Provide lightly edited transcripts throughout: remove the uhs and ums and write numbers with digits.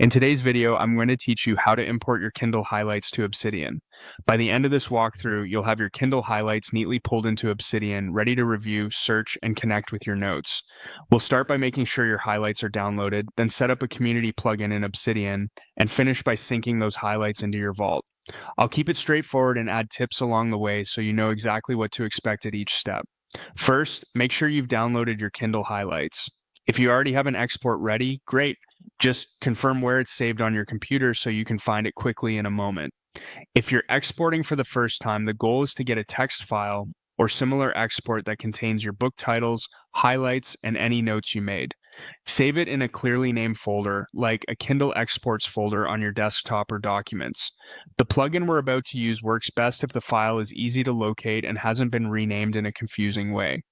In today's video, I'm going to teach you how to import your Kindle highlights to Obsidian. By the end of this walkthrough, you'll have your Kindle highlights neatly pulled into Obsidian, ready to review, search, and connect with your notes. We'll start by making sure your highlights are downloaded, then set up a community plugin in Obsidian, and finish by syncing those highlights into your vault. I'll keep it straightforward and add tips along the way so you know exactly what to expect at each step. First, make sure you've downloaded your Kindle highlights. If you already have an export ready, great. Just confirm where it's saved on your computer so you can find it quickly in a moment. If you're exporting for the first time, the goal is to get a text file or similar export that contains your book titles, highlights, and any notes you made. Save it in a clearly named folder, like a Kindle Exports folder on your desktop or documents. The plugin we're about to use works best if the file is easy to locate and hasn't been renamed in a confusing way.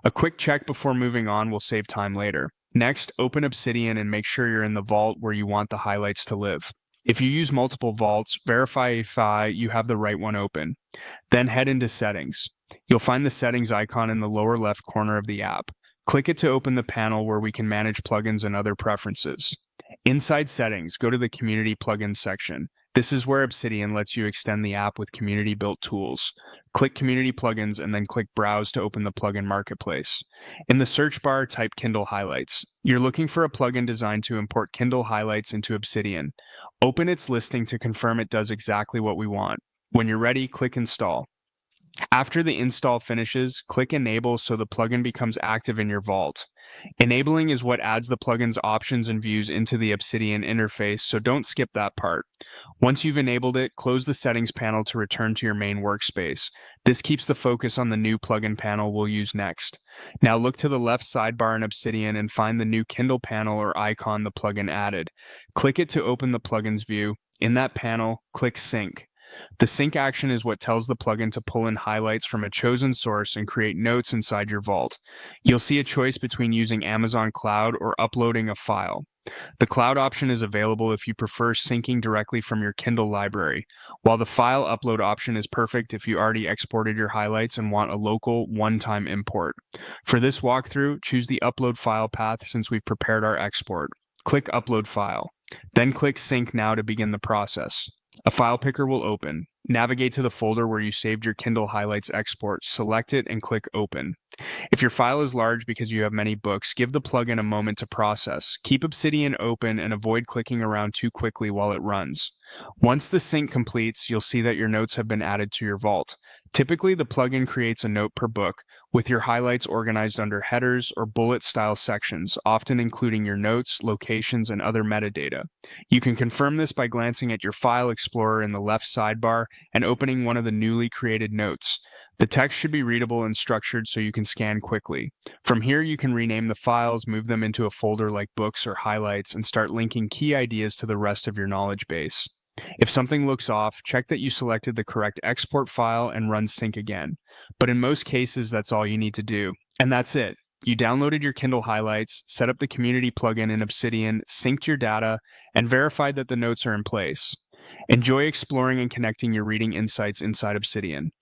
A quick check before moving on will save time later. Next, open Obsidian and make sure you're in the vault where you want the highlights to live. If you use multiple vaults, verify if you have the right one open. Then head into Settings. You'll find the Settings icon in the lower left corner of the app. Click it to open the panel where we can manage plugins and other preferences. Inside Settings, go to the Community Plugins section. This is where Obsidian lets you extend the app with community-built tools. Click Community Plugins and then click Browse to open the plugin marketplace. In the search bar, type Kindle Highlights. You're looking for a plugin designed to import Kindle Highlights into Obsidian. Open its listing to confirm it does exactly what we want. When you're ready, click Install. After the install finishes, click Enable so the plugin becomes active in your vault. Enabling is what adds the plugin's options and views into the Obsidian interface, so don't skip that part. Once you've enabled it, close the settings panel to return to your main workspace. This keeps the focus on the new plugin panel we'll use next. Now look to the left sidebar in Obsidian and find the new Kindle panel or icon the plugin added. Click it to open the plugin's view. In that panel, click Sync. The sync action is what tells the plugin to pull in highlights from a chosen source and create notes inside your vault. You'll see a choice between using Amazon Cloud or uploading a file. The cloud option is available if you prefer syncing directly from your Kindle library, while the file upload option is perfect if you already exported your highlights and want a local, one-time import. For this walkthrough, choose the upload file path since we've prepared our export. Click Upload File. Then click Sync Now to begin the process. A file picker will open. Navigate to the folder where you saved your Kindle Highlights export, select it, and click Open. If your file is large because you have many books, give the plugin a moment to process. Keep Obsidian open and avoid clicking around too quickly while it runs. Once the sync completes, you'll see that your notes have been added to your vault. Typically, the plugin creates a note per book, with your highlights organized under headers or bullet-style sections, often including your notes, locations, and other metadata. You can confirm this by glancing at your File Explorer in the left sidebar and opening one of the newly created notes. The text should be readable and structured so you can scan quickly. From here, you can rename the files, move them into a folder like books or highlights, and start linking key ideas to the rest of your knowledge base. If something looks off, check that you selected the correct export file and run sync again. But in most cases, that's all you need to do. And that's it. You downloaded your Kindle highlights, set up the community plugin in Obsidian, synced your data, and verified that the notes are in place. Enjoy exploring and connecting your reading insights inside Obsidian.